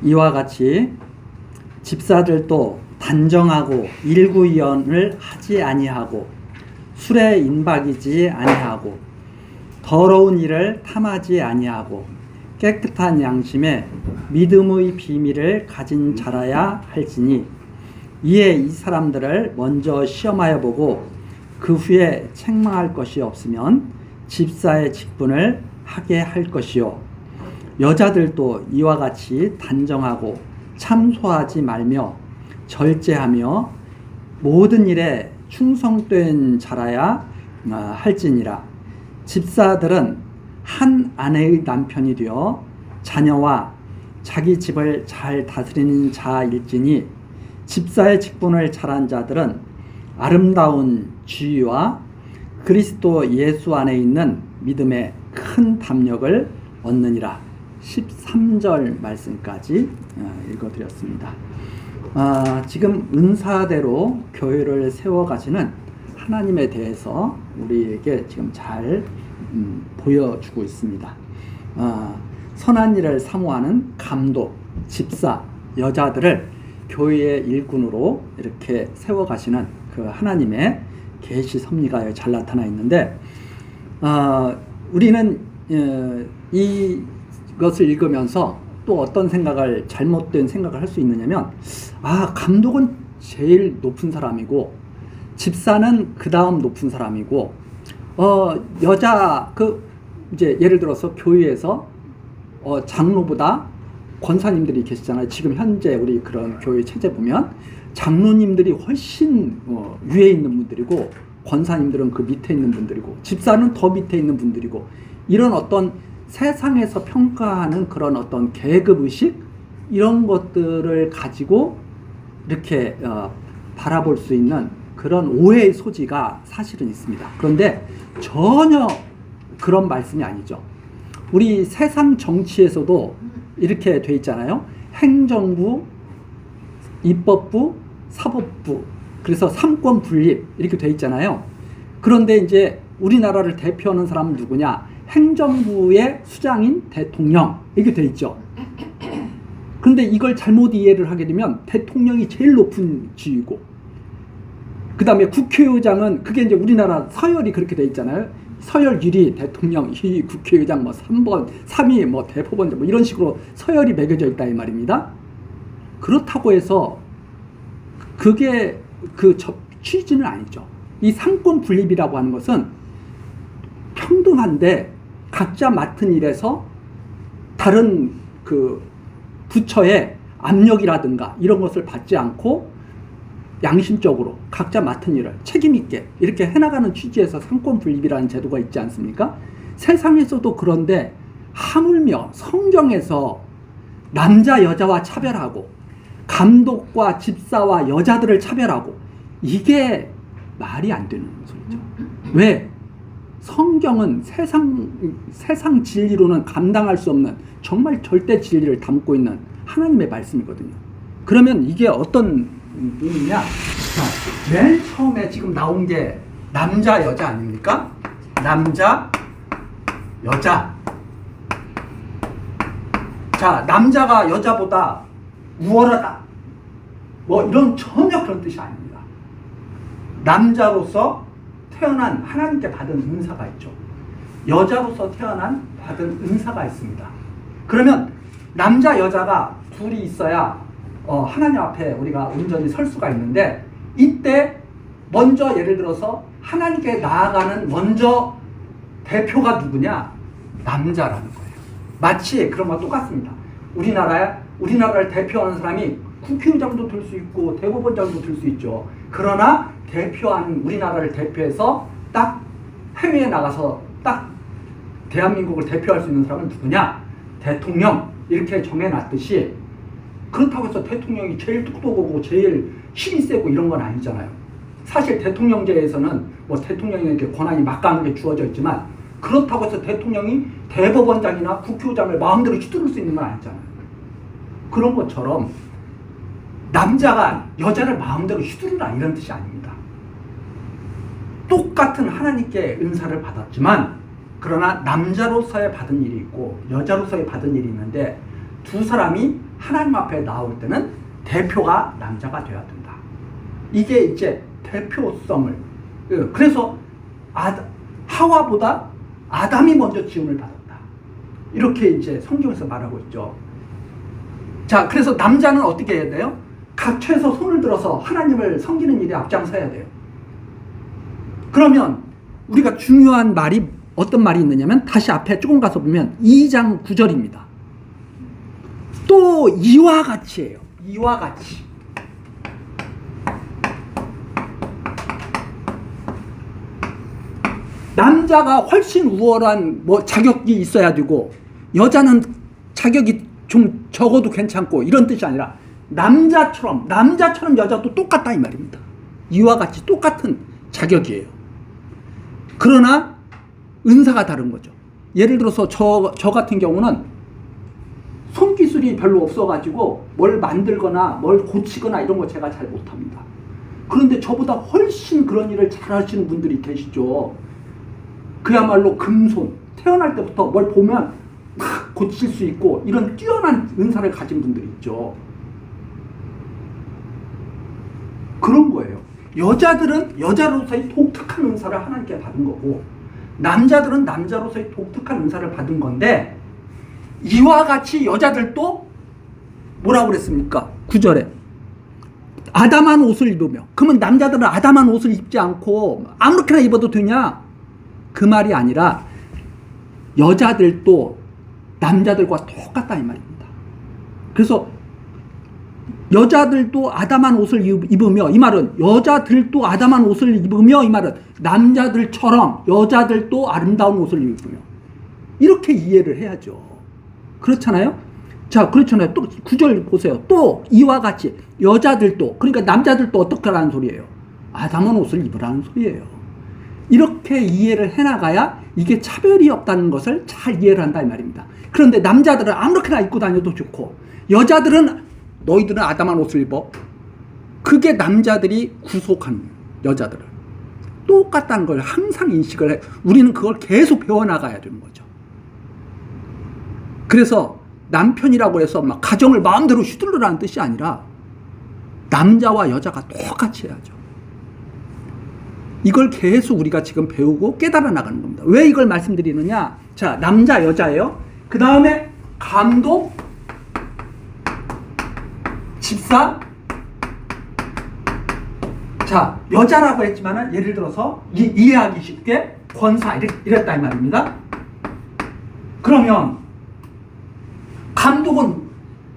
이와 같이 집사들도 단정하고 일구이언을 하지 아니하고 술에 인박이지 아니하고 더러운 일을 탐하지 아니하고 깨끗한 양심에 믿음의 비밀을 가진 자라야 할지니 이에 이 사람들을 먼저 시험하여 보고 그 후에 책망할 것이 없으면 집사의 직분을 하게 할 것이요 여자들도 이와 같이 단정하고 참소하지 말며 절제하며 모든 일에 충성된 자라야 할지니라. 집사들은 한 아내의 남편이 되어 자녀와 자기 집을 잘 다스리는 자일지니 집사의 직분을 잘한 자들은 아름다운 지위와 그리스도 예수 안에 있는 믿음의 큰 담력을 얻느니라. 13절 말씀까지 읽어드렸습니다. 지금 은사대로 교회를 세워가시는 하나님에 대해서 우리에게 지금 잘 보여주고 있습니다. 선한 일을 사모하는 감독, 집사, 여자들을 교회의 일꾼으로 이렇게 세워가시는 그 하나님의 계시 섭리가 잘 나타나 있는데, 우리는 이것을 읽으면서 또 어떤 생각을, 잘못된 생각을 할 수 있느냐면, 감독은 제일 높은 사람이고 집사는 그 다음 높은 사람이고 여자 이제 예를 들어서 교회에서 장로보다 권사님들이 계시잖아요. 지금 현재 우리 그런 교회 체제 보면 장로님들이 훨씬 위에 있는 분들이고 권사님들은 그 밑에 있는 분들이고 집사는 더 밑에 있는 분들이고, 이런 어떤 세상에서 평가하는 그런 어떤 계급의식, 이런 것들을 가지고 이렇게 바라볼 수 있는 그런 오해의 소지가 사실은 있습니다. 그런데 전혀 그런 말씀이 아니죠. 우리 세상 정치에서도 이렇게 돼 있잖아요. 행정부, 입법부, 사법부, 그래서 삼권 분립 이렇게 돼 있잖아요. 그런데 이제 우리나라를 대표하는 사람은 누구냐? 행정부의 수장인 대통령, 이렇게 돼 있죠. 그런데 이걸 잘못 이해를 하게 되면 대통령이 제일 높은 지위고, 그 다음에 국회의장은, 그게 이제 우리나라 서열이 그렇게 돼 있잖아요. 서열 1위 대통령, 2위 국회의장, 3번, 3위 대법원, 이런 식으로 서열이 매겨져 있다 이 말입니다. 그렇다고 해서 그게 취지는 아니죠. 이 상권 분립이라고 하는 것은 평등한데 각자 맡은 일에서 다른 그 부처의 압력이라든가 이런 것을 받지 않고 양심적으로 각자 맡은 일을 책임있게 이렇게 해나가는 취지에서 상권 분립이라는 제도가 있지 않습니까? 세상에서도 그런데 하물며 성경에서 남자 여자와 차별하고 감독과 집사와 여자들을 차별하고, 이게 말이 안 되는 소리죠. 왜? 성경은 세상 진리로는 감당할 수 없는 정말 절대 진리를 담고 있는 하나님의 말씀이거든요. 그러면 이게 어떤 의미냐? 맨 처음에 지금 나온 게 남자 여자 아닙니까? 남자 여자. 자, 남자가 여자보다 우월하다, 이런 전혀 그런 뜻이 아닙니다. 남자로서 태어난 하나님께 받은 은사가 있죠. 여자로서 태어난 받은 은사가 있습니다. 그러면 남자 여자가 둘이 있어야 하나님 앞에 우리가 온전히 설 수가 있는데, 이때 먼저 예를 들어서 하나님께 나아가는 먼저 대표가 누구냐? 남자라는 거예요. 마치 그런 거 똑같습니다. 우리나라를 대표하는 사람이 국회의장도 될 수 있고 대법원장도 될 수 있죠. 그러나 대표하는, 우리나라를 대표해서 딱 해외에 나가서 딱 대한민국을 대표할 수 있는 사람은 누구냐? 대통령, 이렇게 정해놨듯이, 그렇다고 해서 대통령이 제일 똑똑하고 제일 힘이 세고 이런 건 아니잖아요. 사실 대통령제에서는 대통령에게 권한이 막강하게 주어져 있지만, 그렇다고 해서 대통령이 대법원장이나 국회의장을 마음대로 휘두를 수 있는 건 아니잖아요. 그런 것처럼 남자가 여자를 마음대로 휘두르라 이런 뜻이 아닙니다. 똑같은 하나님께 은사를 받았지만, 그러나 남자로서의 받은 일이 있고 여자로서의 받은 일이 있는데, 두 사람이 하나님 앞에 나올 때는 대표가 남자가 되어야 된다. 이게 이제 대표성을. 그래서 하와보다 아담이 먼저 지음을 받았다. 이렇게 이제 성경에서 말하고 있죠. 자, 그래서 남자는 어떻게 해야 돼요? 각처에서 손을 들어서 하나님을 섬기는 일에 앞장서야 돼요. 그러면 우리가 중요한 말이 어떤 말이 있느냐면 다시 앞에 조금 가서 보면 2장 9절입니다. 또 이와 같이예요. 이와 같이. 남자가 훨씬 우월한 자격이 있어야 되고 여자는 자격이 좀 적어도 괜찮고 이런 뜻이 아니라 남자처럼 여자도 똑같다 이 말입니다. 이와 같이 똑같은 자격이에요. 그러나 은사가 다른 거죠. 예를 들어서 저 같은 경우는 손기술이 별로 없어가지고 뭘 만들거나 뭘 고치거나 이런 거 제가 잘 못합니다. 그런데 저보다 훨씬 그런 일을 잘 하시는 분들이 계시죠. 그야말로 금손, 태어날 때부터 뭘 보면 막 고칠 수 있고 이런 뛰어난 은사를 가진 분들이 있죠. 그런 거예요. 여자들은 여자로서의 독특한 은사를 하나님께 받은 거고 남자들은 남자로서의 독특한 은사를 받은 건데 이와 같이 여자들도 뭐라고 그랬습니까? 9절에 아담한 옷을 입으며. 그러면 남자들은 아담한 옷을 입지 않고 아무렇게나 입어도 되냐? 그 말이 아니라 여자들도 남자들과 똑같다 이 말입니다. 그래서 여자들도 아담한 옷을 입으며, 이 말은 여자들도 아담한 옷을 입으며, 이 말은 남자들처럼 여자들도 아름다운 옷을 입으며, 이렇게 이해를 해야죠. 그렇잖아요? 자, 그렇잖아요. 또 9절 보세요. 또 이와 같이 여자들도, 그러니까 남자들도 어떻게 하라는 소리예요? 아담한 옷을 입으라는 소리예요. 이렇게 이해를 해나가야 이게 차별이 없다는 것을 잘 이해를 한다 이 말입니다. 그런데 남자들은 아무렇게나 입고 다녀도 좋고 여자들은 너희들은 아담한 옷을 입어. 그게 남자들이 구속한 여자들을 똑같다는 걸 항상 인식을 해. 우리는 그걸 계속 배워나가야 되는 거죠. 그래서 남편이라고 해서 막 가정을 마음대로 휘둘러라는 뜻이 아니라 남자와 여자가 똑같이 해야죠. 이걸 계속 우리가 지금 배우고 깨달아 나가는 겁니다. 왜 이걸 말씀드리느냐? 자, 남자, 여자예요. 그 다음에 감독, 집사. 자, 여자라고 했지만은 예를 들어서 이해하기 쉽게 권사 이랬다 이 말입니다. 그러면 감독은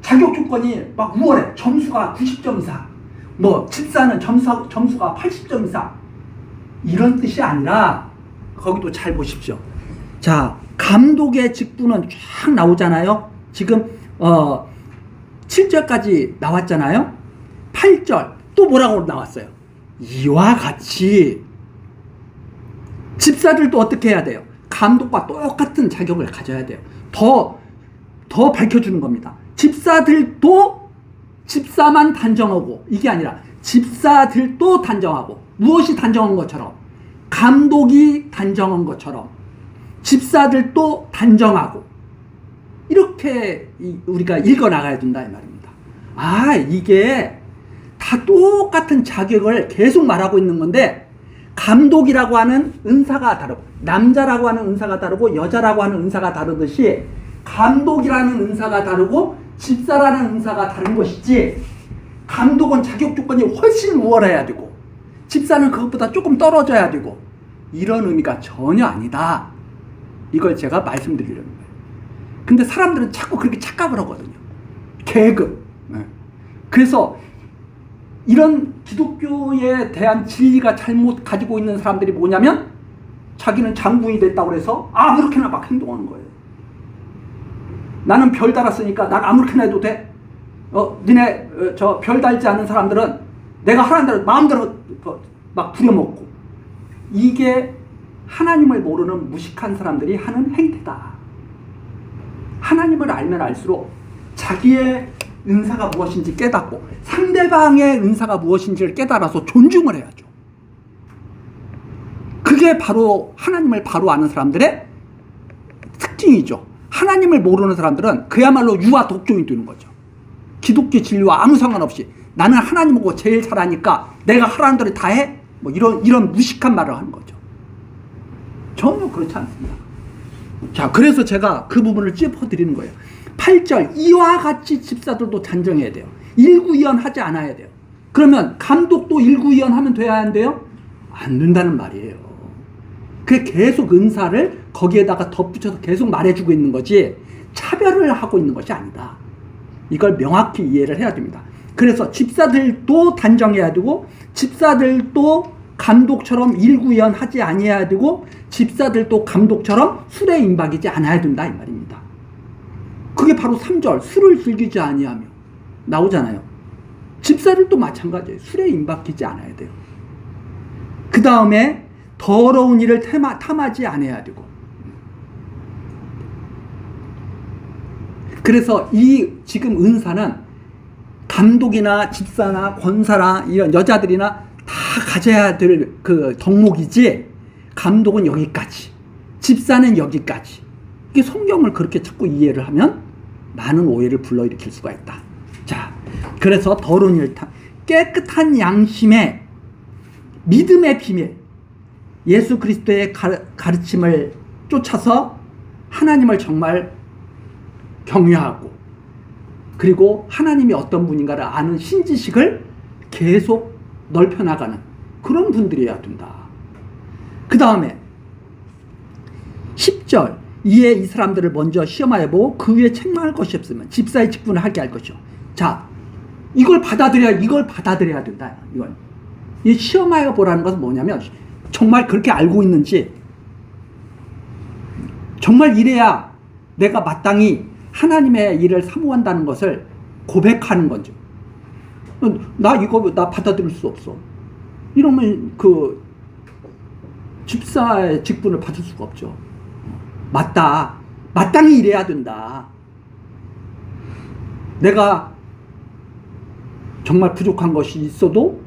자격 조건이 막 우월해. 점수가 90점 이상. 집사는 점수가 80점 이상. 이런 뜻이 아니라 거기도 잘 보십시오. 자, 감독의 직분은 쫙 나오잖아요. 지금 7절까지 나왔잖아요. 8절 또 뭐라고 나왔어요? 이와 같이 집사들도 어떻게 해야 돼요? 감독과 똑같은 자격을 가져야 돼요. 더 밝혀주는 겁니다. 집사들도 집사만 단정하고, 이게 아니라 집사들도 단정하고, 무엇이 단정한 것처럼 감독이 단정한 것처럼 집사들도 단정하고, 이렇게 우리가 읽어나가야 된다 이 말입니다. 아, 이게 다 똑같은 자격을 계속 말하고 있는 건데 감독이라고 하는 은사가 다르고 남자라고 하는 은사가 다르고 여자라고 하는 은사가 다르듯이 감독이라는 은사가 다르고 집사라는 은사가 다른 것이지, 감독은 자격 조건이 훨씬 우월해야 되고 집사는 그것보다 조금 떨어져야 되고 이런 의미가 전혀 아니다. 이걸 제가 말씀드리려는 거예요. 근데 사람들은 자꾸 그렇게 착각을 하거든요. 계급. 그래서 이런 기독교에 대한 진리가 잘못 가지고 있는 사람들이 뭐냐면 자기는 장군이 됐다고 해서 아무렇게나 막 행동하는 거예요. 나는 별 달았으니까 난 아무렇게나 해도 돼. 니네 저 별 달지 않는 사람들은 내가 하라는 대로 마음대로 막 부려먹고, 이게 하나님을 모르는 무식한 사람들이 하는 행태다. 하나님을 알면 알수록 자기의 은사가 무엇인지 깨닫고 상대방의 은사가 무엇인지를 깨달아서 존중을 해야죠. 그게 바로 하나님을 바로 아는 사람들의 특징이죠. 하나님을 모르는 사람들은 그야말로 유아 독종이 되는 거죠. 기독교 진리와 아무 상관없이 나는 하나님하고 제일 잘하니까 내가 하라는 대로 다 해? 뭐 이런 무식한 말을 하는 거죠. 전혀 그렇지 않습니다. 자, 그래서 제가 그 부분을 짚어드리는 거예요. 8절, 이와 같이 집사들도 단정해야 돼요. 일구이연하지 않아야 돼요. 그러면 감독도 일구이연하면 돼야 안 돼요? 안 된다는 말이에요. 그게 계속 은사를 거기에다가 덧붙여서 계속 말해주고 있는 거지 차별을 하고 있는 것이 아니다. 이걸 명확히 이해를 해야 됩니다. 그래서 집사들도 단정해야 되고 집사들도 감독처럼 일구이연하지 아니해야 되고 집사들도 감독처럼 술에 임박이지 않아야 된다 이 말입니다. 그게 바로 3절 술을 즐기지 아니하며 나오잖아요. 집사들도 마찬가지예요. 술에 임박이지 않아야 돼요. 그 다음에 더러운 일을 탐하지 않아야 되고. 그래서 이 지금 은사는 감독이나 집사나 권사나 이런 여자들이나 다 가져야 될 그 덕목이지, 감독은 여기까지, 집사는 여기까지. 이게 성경을 그렇게 자꾸 이해를 하면 많은 오해를 불러일으킬 수가 있다. 자, 그래서 더러운 일, 깨끗한 양심의 믿음의 비밀, 예수 그리스도의 가르침을 쫓아서 하나님을 정말 경외하고 그리고 하나님이 어떤 분인가를 아는 신지식을 계속 넓혀나가는 그런 분들이어야 된다. 그 다음에 10절 이에 이 사람들을 먼저 시험하여 보고 그 위에 책망할 것이 없으면 집사의 직분을 하게 할 것이요. 자, 이걸 받아들여야 된다. 이 시험하여 보라는 것은 뭐냐면 정말 그렇게 알고 있는지, 정말 이래야 내가 마땅히 하나님의 일을 사모한다는 것을 고백하는 거죠. 나 받아들일 수 없어. 이러면 그 집사의 직분을 받을 수가 없죠. 마땅히 일해야 된다. 내가 정말 부족한 것이 있어도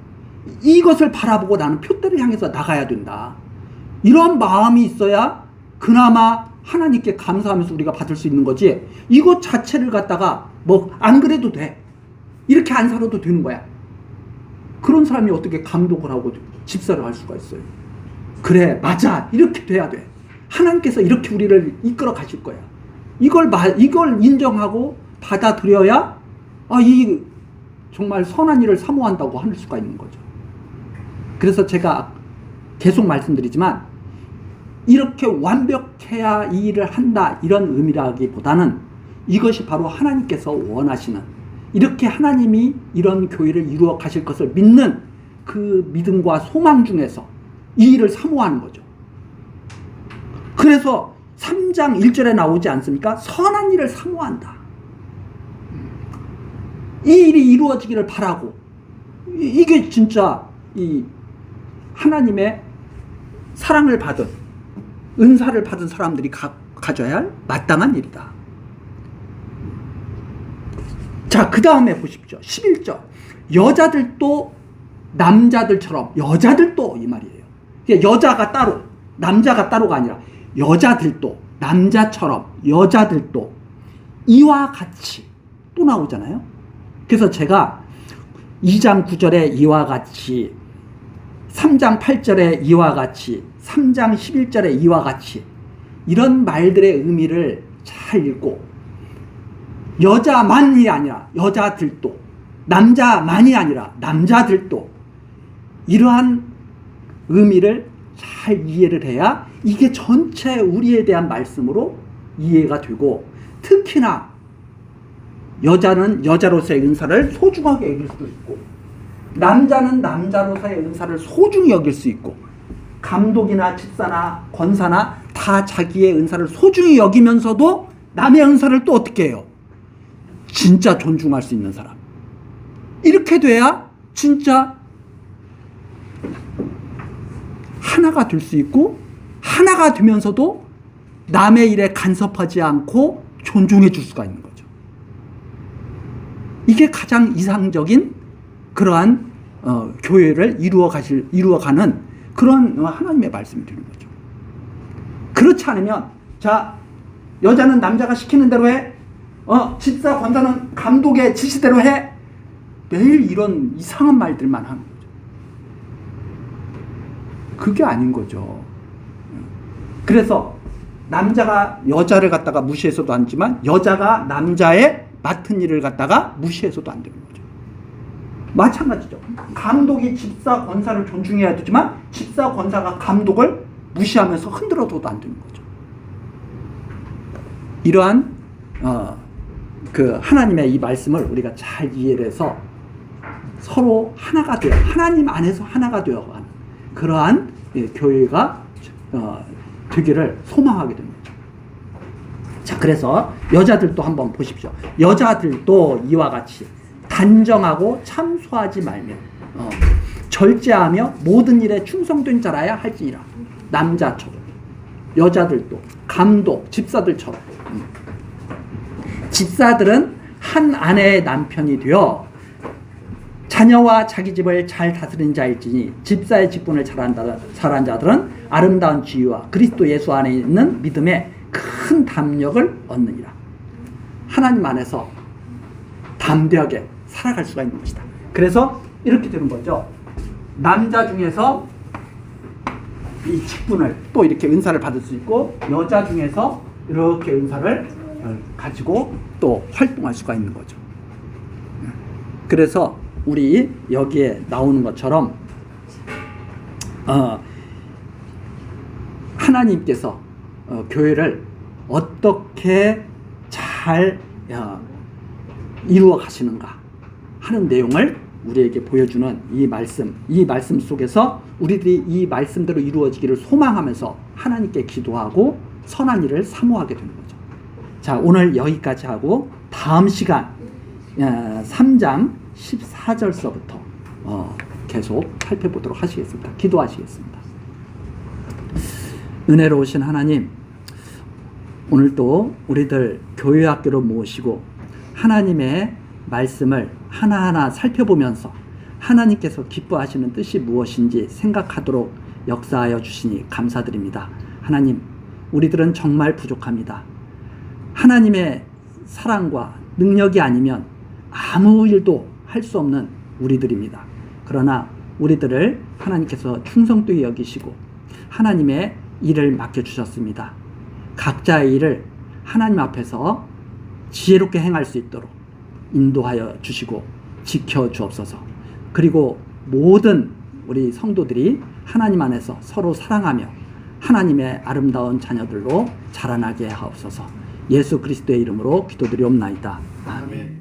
이것을 바라보고 나는 표대를 향해서 나가야 된다. 이런 마음이 있어야 그나마 하나님께 감사하면서 우리가 받을 수 있는 거지, 이것 자체를 갖다가 뭐 안 그래도 돼, 이렇게 안 살아도 되는 거야. 그런 사람이 어떻게 감독을 하고 집사를 할 수가 있어요. 그래, 맞아, 이렇게 돼야 돼. 하나님께서 이렇게 우리를 이끌어 가실 거야. 이걸 인정하고 받아들여야 이 정말 선한 일을 사모한다고 할 수가 있는 거죠. 그래서 제가 계속 말씀드리지만 이렇게 완벽해야 이 일을 한다 이런 의미라기보다는 이것이 바로 하나님께서 원하시는, 이렇게 하나님이 이런 교회를 이루어 가실 것을 믿는 그 믿음과 소망 중에서 이 일을 사모하는 거죠. 그래서 3장 1절에 나오지 않습니까? 선한 일을 사모한다. 이 일이 이루어지기를 바라고, 이게 진짜 이 하나님의 사랑을 받은, 은사를 받은 사람들이 가져야 할 마땅한 일이다. 자, 그 다음에 보십시오. 11절. 여자들도 남자들처럼, 여자들도 이 말이에요. 여자가 따로, 남자가 따로가 아니라 여자들도, 남자처럼 여자들도 이와 같이 또 나오잖아요. 그래서 제가 2장 9절에 이와 같이, 3장 8절에 이와 같이, 3장 11절에 이와 같이, 이런 말들의 의미를 잘 읽고, 여자만이 아니라 여자들도, 남자만이 아니라 남자들도 이러한 의미를 잘 이해를 해야 이게 전체 우리에 대한 말씀으로 이해가 되고, 특히나 여자는 여자로서의 은사를 소중하게 여길 수도 있고, 남자는 남자로서의 은사를 소중히 여길 수 있고, 감독이나 집사나 권사나 다 자기의 은사를 소중히 여기면서도 남의 은사를 또 어떻게 해요? 진짜 존중할 수 있는 사람. 이렇게 돼야 진짜 하나가 될 수 있고, 하나가 되면서도 남의 일에 간섭하지 않고 존중해 줄 수가 있는 거죠. 이게 가장 이상적인 그러한 교회를 이루어가는 그런 하나님의 말씀이 되는 거죠. 그렇지 않으면, 자, 여자는 남자가 시키는 대로 해. 집사 권사는 감독의 지시대로 해. 매일 이런 이상한 말들만 하는 거죠. 그게 아닌 거죠. 그래서 남자가 여자를 갖다가 무시해서도 안 되지만 여자가 남자의 맡은 일을 갖다가 무시해서도 안 되는 거죠. 마찬가지죠. 감독이 집사 권사를 존중해야 되지만 집사 권사가 감독을 무시하면서 흔들어줘도 안 되는 거죠. 이러한 그 하나님의 이 말씀을 우리가 잘 이해를 해서 서로 하나가 되어 하나님 안에서 하나가 되어가는 그러한 교회가 되기를 소망하게 됩니다. 자, 그래서 여자들도 한번 보십시오. 여자들도 이와 같이 단정하고 참소하지 말며 절제하며 모든 일에 충성된 자라야 할지니라. 남자처럼 여자들도 감독 집사들처럼 집사들은 한 아내의 남편이 되어 자녀와 자기 집을 잘 다스리는 자일지니 집사의 직분을 잘한 자들은 아름다운 지위와 그리스도 예수 안에 있는 믿음에 큰 담력을 얻느니라. 하나님 안에서 담대하게 살아갈 수가 있는 것이다. 그래서 이렇게 되는 거죠. 남자 중에서 이 직분을 또 이렇게 은사를 받을 수 있고 여자 중에서 이렇게 은사를 가지고 또 활동할 수가 있는 거죠. 그래서 우리 여기에 나오는 것처럼 하나님께서 교회를 어떻게 잘 이루어 가시는가 하는 내용을 우리에게 보여주는 이 말씀 속에서 우리들이 이 말씀대로 이루어지기를 소망하면서 하나님께 기도하고 선한 일을 사모하게 되는 거죠. 자, 오늘 여기까지 하고 다음 시간 3장 14절서부터 계속 살펴보도록 하시겠습니다. 기도하시겠습니다. 은혜로우신 하나님, 오늘도 우리들 교회학교로 모시고 하나님의 말씀을 하나하나 살펴보면서 하나님께서 기뻐하시는 뜻이 무엇인지 생각하도록 역사하여 주시니 감사드립니다. 하나님, 우리들은 정말 부족합니다. 하나님의 사랑과 능력이 아니면 아무 일도 할 수 없는 우리들입니다. 그러나 우리들을 하나님께서 충성되게 여기시고 하나님의 일을 맡겨주셨습니다. 각자의 일을 하나님 앞에서 지혜롭게 행할 수 있도록 인도하여 주시고 지켜주옵소서. 그리고 모든 우리 성도들이 하나님 안에서 서로 사랑하며 하나님의 아름다운 자녀들로 자라나게 하옵소서. 예수 그리스도의 이름으로 기도드리옵나이다. 아멘.